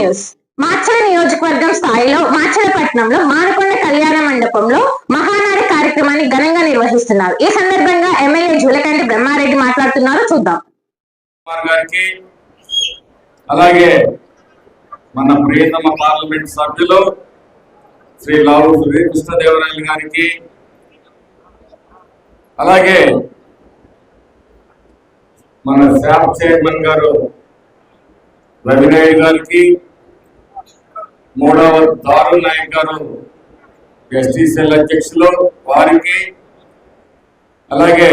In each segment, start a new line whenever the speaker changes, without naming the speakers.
News. Macherla నియోజకవర్గం స్థాయిలో మాచలపట్నంలో మానకొండ కళ్యాణ మండపంలో మహానాడు కార్యక్రమాన్ని ఘనంగా నిర్వహిస్తున్నారు. ఈ సందర్భంగా ఎమ్మెల్యే జూలకంటి బ్రహ్మారెడ్డి మాట్లాడుతున్నారు. చూద్దాం.
అలాగే మన ప్రియతమ పార్లమెంట్ సభ్యులు శ్రీ లావు శ్రీకృష్ణదేవరాయలు గారికి, అలాగే మన శాప్ చైర్మన్ గారు రవినాయుడు గారికి, మూడవ దారుల్ నాయక్ గారు ఎస్టీసీఎల్ అధ్యక్షులు వారికి, అలాగే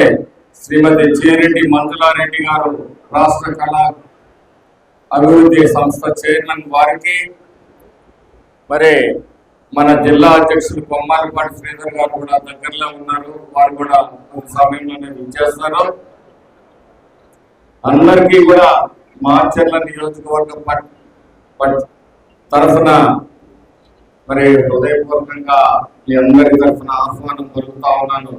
శ్రీమతి చేరెడ్డి మంజులారెడ్డి గారు రాష్ట్ర కళా అభివృద్ధి సంస్థ చైర్మన్ వారికి, మరి మన జిల్లా అధ్యక్షులు కొమ్మాలపాటి శ్రీధర్ గారు కూడా దగ్గరలో ఉన్నారు, వారు కూడా సమయంలోనే విచ్చేస్తారు. అందరికీ కూడా మాచర్ల నియోజకవర్గం తరఫున మరి హృదయపూర్వకంగా మీ అందరి తరఫున ఆహ్వానం పలుకుతా ఉన్నాను.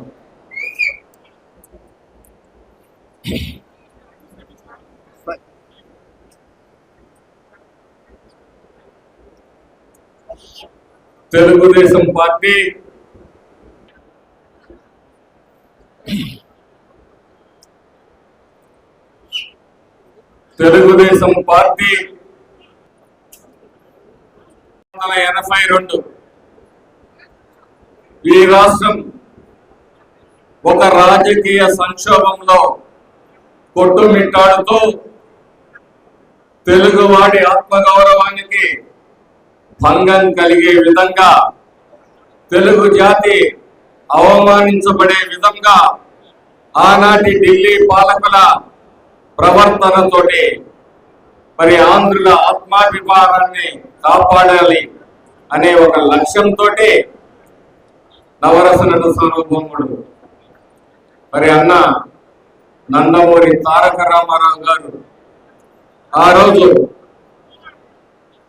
తెలుగుదేశం పార్టీ తెలుగుదేశం పార్టీ 1982 ఈ రాష్ట్రం ఒక రాజకీయ సంక్షోభంలో కొట్టుమిట్టాడుతూ తెలుగువాడి ఆత్మగౌరవానికి భంగం కలిగే విధంగా, తెలుగు జాతి అవమానించబడే విధంగా ఆనాటి ఢిల్లీ పాలకుల ప్రవర్తనతోటి మరి ఆంధ్రుల ఆత్మాభిమానాన్ని కాపాడాలి అనే ఒక లక్ష్యంతో నవరస నట సార్వభౌముడు మరి అన్న నందమూరి తారక రామారావు గారు ఆ రోజు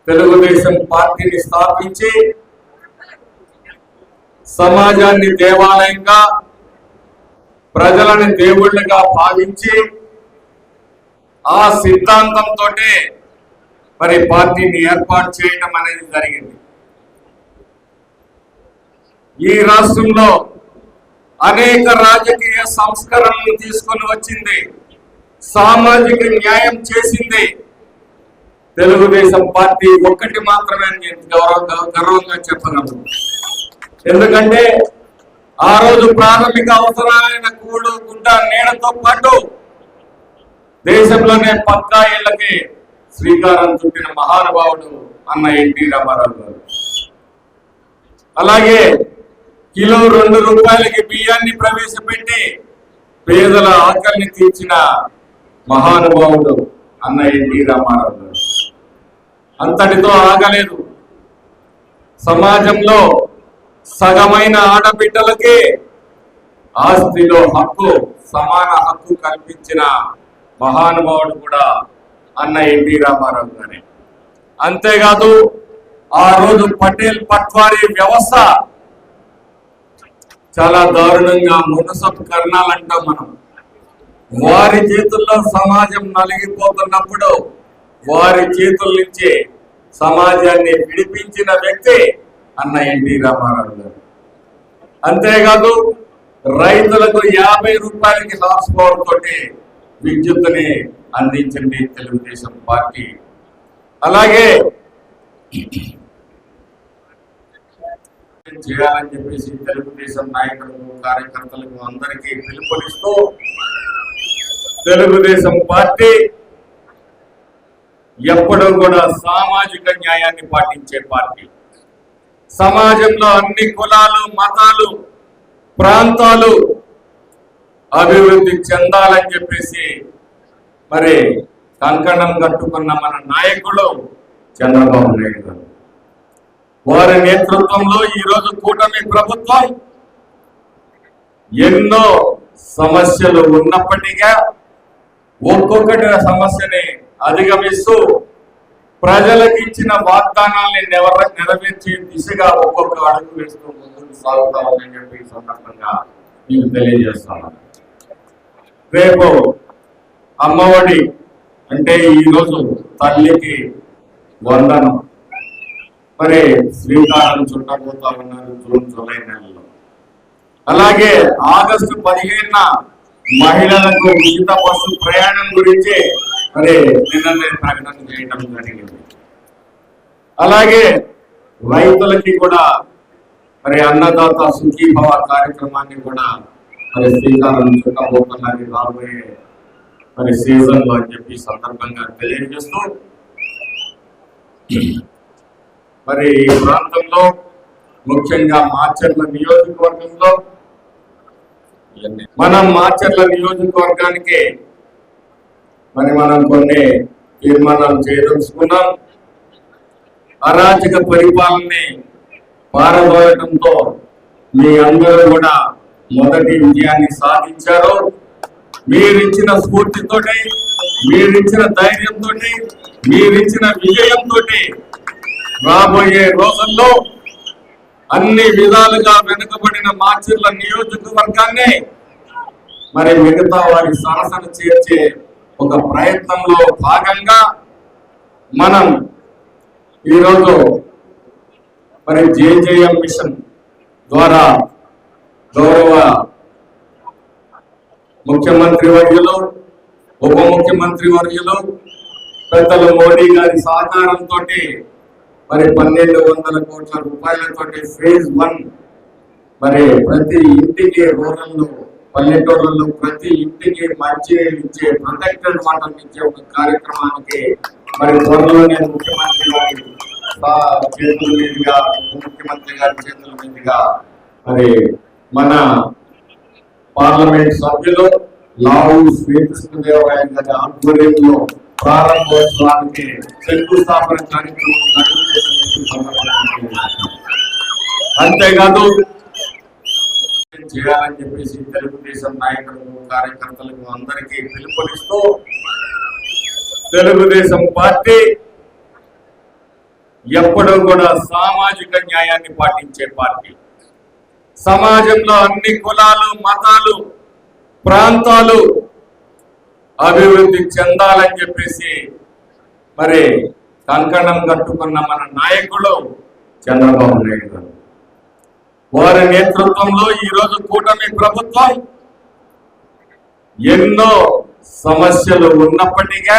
తెలుగుదేశం పార్టీని స్థాపించి సమాజాన్ని దేవాలయంగా, ప్రజలని దేవుళ్ళుగా భావించి ఆ సిద్ధాంతంతో మరి పార్టీని ఏర్పాటు చేయడం అనేది జరిగింది. ఈ రాష్ట్రంలో అనేక రాజకీయ సంస్కరణలు తీసుకొని వచ్చింది, సామాజిక న్యాయం చేసింది. తెలుగుదేశం పార్టీ ఒక్కటి మాత్రమే నేను గర్వంగా చెప్పగలను. ఎందుకంటే ఆ రోజు ప్రాథమిక అవసరాలైన కూడు, గుడ్డ, నీడతో పాటు దేశంలోనే పక్కా ఇళ్లకి శ్రీకారం చుట్టిన మహానుభావుడు అన్న ఎన్టీ రామారావు గారు. అలాగే కిలో 2 రూపాయలకి బియ్యాన్ని ప్రవేశపెట్టి పేదల ఆకలిని తీర్చిన మహానుభావుడు అన్న ఎన్టీ రామారావు గారు. అంతటితో ఆగలేదు. సమాజంలో సగమైన ఆడబిడ్డలకి ఆస్తిలో హక్కు, సమాన హక్కు కల్పించిన మహానుభావుడు కూడా అన్న ఎన్టీ రామారావు గారే. అంతేకాదు ఆ రోజు పటేల్ పట్వారీ వ్యవస్థ చాలా దారుణంగా మునసబ్ కర్ణాలంటాం మనం. వారి చేతుల్లో సమాజం నలిగిపోతున్నప్పుడు వారి చేతుల నుంచి సమాజాన్ని విడిపించిన వ్యక్తి అన్న ఎన్టీ రామారావు గారు. అంతేకాదు రైతులకు 50 రూపాయలకి హార్స్ పవర్ తోటి విద్యుత్తుని అందించింది తెలుగుదేశం పార్టీ. అలాగే చేయాలని చెప్పేసి తెలుగుదేశం నాయకులకు, కార్యకర్తలకు అందరికీ పిలుపునిస్తూ తెలుగుదేశం పార్టీ ఎప్పుడూ కూడా సామాజిక న్యాయాన్ని పాటించే పార్టీ. సమాజంలో అన్ని కులాలు, మతాలు, ప్రాంతాలు అభివృద్ధి చెందాలని చెప్పేసి మరి కంకణం కట్టుకున్న మన నాయకుడు చంద్రబాబు నాయుడు గారు. వారి నేతృత్వంలో ఈరోజు కూటమి ప్రభుత్వం ఎన్నో సమస్యలు ఉన్నప్పటికీ ఒక్కొక్కటి సమస్యని అధిగమిస్తూ ప్రజలకు ఇచ్చిన వాగ్దానాల్ని నెరవేర్చే దిశగా ఒక్కొక్క అడుగు వేస్తూ ముందుకు సాగుతామని చెప్పి సందర్భంగా మీకు తెలియజేస్తున్నాను. రేపు అమ్మఒడి అంటే ఈరోజు తల్లికి వందనం మరి శ్రీకారం చుట్టబోతా ఉన్నారు జూన్ జూలై నెలలో. అలాగే ఆగస్టు 15న మహిళలకు ఉచిత బస్సు ప్రయాణం గురించి మరి నిన్న ప్రకటన చేయడం జరిగింది. అలాగే రైతులకి కూడా మరి అన్నదాత సుఖీభవ కార్యక్రమాన్ని కూడా మరి శ్రీకారం చుట్టబోతున్నది రాబోయే మరి సీజన్ లో అని చెప్పి సందర్భంగా తెలియజేస్తూ మరి ఈ ప్రాంతంలో ముఖ్యంగా మాచర్ల నియోజకవర్గంలో మాచర్ల నియోజకవర్గానికి మరి మనం కొన్ని తీర్మానాలు చేయదలుచుకున్నాం. అరాచక పరిపాలనని పారదోలటంతో మీ అందరూ కూడా మొదటి విజయాన్ని సాధించారు. మీరిచ్చిన స్ఫూర్తితోటి, మీరిచ్చిన ధైర్యంతో, మీరిచ్చిన విజయంతో రాబోయే రోజుల్లో అన్ని విధాలుగా వెనుకబడిన మాచర్ల నియోజకవర్గాన్ని మరి మిగతా వారి సరసన చేర్చే ఒక ప్రయత్నంలో భాగంగా మనం ఈరోజు మరి జేజేఎం మిషన్ ద్వారా గౌరవ ముఖ్యమంత్రి వర్యులు, ఉప ముఖ్యమంత్రి వర్యులు పెద్దలు మోడీ గారి సహకారంతో మరి 1200 కోట్ల రూపాయలతోటి ఫేజ్ 1 మరి ప్రతి ఇంటికి రూరల్లో పల్లెటూళ్ళలో ప్రతి ఇంటికి మంచి ఇచ్చే ప్రొటెక్టెడ్ వాటర్ ఇచ్చే ఒక కార్యక్రమానికి మరి త్వరలోనే ముఖ్యమంత్రి గారి చేతుల మీదుగా, ముఖ్యమంత్రి గారి చేతుల మీదుగా మరి మన పార్లమెంట్ సభ్యులు లావు శ్రీకృష్ణదేవరాయ గారి ఆధ్వర్యంలో ప్రారంభోత్సవానికి శంకుస్థాపన కార్యక్రమం అంతేకాదు చేయాలని చెప్పేసి తెలుగుదేశం నాయకులకు, కార్యకర్తలకు అందరికీ పిలుపునిస్తూ తెలుగుదేశం పార్టీ ఎప్పుడూ కూడా సామాజిక న్యాయాన్ని పాటించే పార్టీ. సమాజంలో అన్ని కులాలు, మతాలు, ప్రాంతాలు అభివృద్ధి చెందాలని చెప్పేసి మరి కంకణం కట్టుకున్న మన నాయకుడు చంద్రబాబు నాయుడు గారు. వారి నేతృత్వంలో ఈరోజు కూటమి ప్రభుత్వం ఎన్నో సమస్యలు ఉన్నప్పటికీ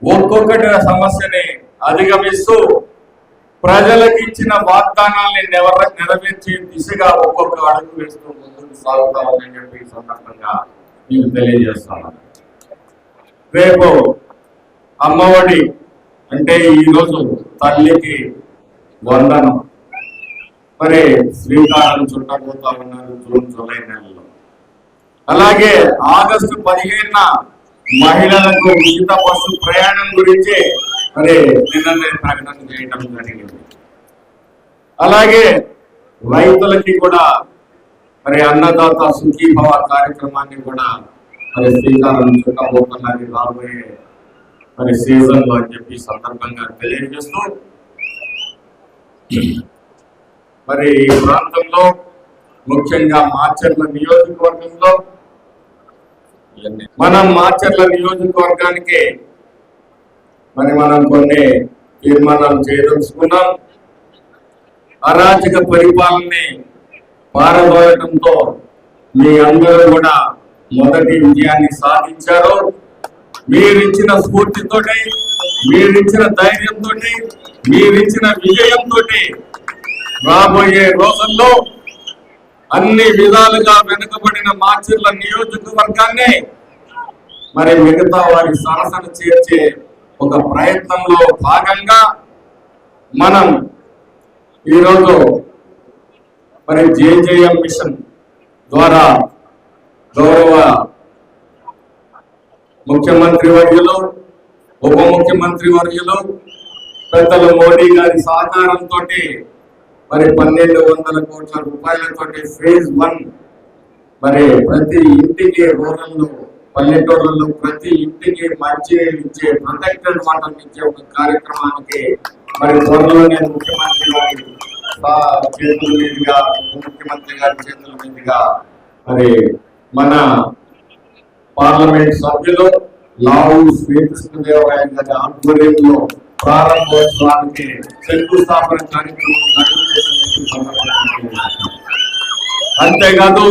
ఒక్కొక్కటి సమస్యని అధిగమిస్తూ ప్రజలకు ఇచ్చిన వాగ్దానాల్ని నెరవేర్చే దిశగా ఒక్కొక్క అడుగు వేస్తూ ముందుకు సాగుతా ఉందని చెప్పి ఈ సందర్భంగా నేను తెలియజేస్తాను. రేపు అమ్మఒడి అంటే ఈరోజు తల్లికి వందనం మరి శ్రీకారం చుట్టబోతా ఉన్నారు జూన్ జూలై నెలలో. అలాగే ఆగస్టు 15న మహిళలకు ఉచిత బస్సు ప్రయాణం గురించి మరి నిన్న ప్రకటన చేయడం జరిగింది. అలాగే రైతులకి కూడా మరి అన్నదాత సుఖీభవ కార్యక్రమాన్ని కూడా మరి శ్రీకారం చుట్టబోతున్నది రాబోయే మరి సీజన్ లో అని చెప్పి సందర్భంగా తెలియజేస్తూ మరి ఈ ప్రాంతంలో ముఖ్యంగా మాచర్ల నియోజకవర్గంలో మాచర్ల నియోజకవర్గానికి మరి మనం కొన్ని తీర్మానాలు చేయదలుచుకున్నాం. అరాచక పరిపాలనని పారదోలటంతో మీ అందరూ కూడా మొదటి విజయాన్ని సాధించారు. మీరిచ్చిన స్ఫూర్తితోటి, మీరిచ్చిన ధైర్యంతో, మీరిచ్చిన విజయంతో రాబోయే రోజుల్లో అన్ని విధాలుగా వెనుకబడిన మాచర్ల నియోజకవర్గాన్ని మరి మిగతా వారి సరసన చేర్చే ఒక ప్రయత్నంలో భాగంగా మనం ఈరోజు మరి జేజేఎం మిషన్ ద్వారా గౌరవ ముఖ్యమంత్రి వర్యులు, ఉప ముఖ్యమంత్రి వర్యులు పెద్దలు మోడీ గారి సహకారంతో మరి 1200 కోట్ల రూపాయలతోటి ఫేజ్ 1 మరి ప్రతి ఇంటికి రూరల్లో పల్లెటూళ్ళలో ప్రతి ఇంటికి మంచి ఇచ్చే ప్రొటెక్టెడ్ వాటర్ ఇచ్చే ఒక కార్యక్రమానికి మరి త్వరలోనే ముఖ్యమంత్రి గారి చేతుల మీదుగా, ముఖ్యమంత్రి గారి చేతుల మీదుగా మరి మన పార్లమెంట్ సభ్యులు లావు శ్రీకృష్ణదేవరాయ గారి ఆధ్వర్యంలో ప్రారంభోత్సవానికి శంకుస్థాపన కార్యక్రమం అంతేకాదు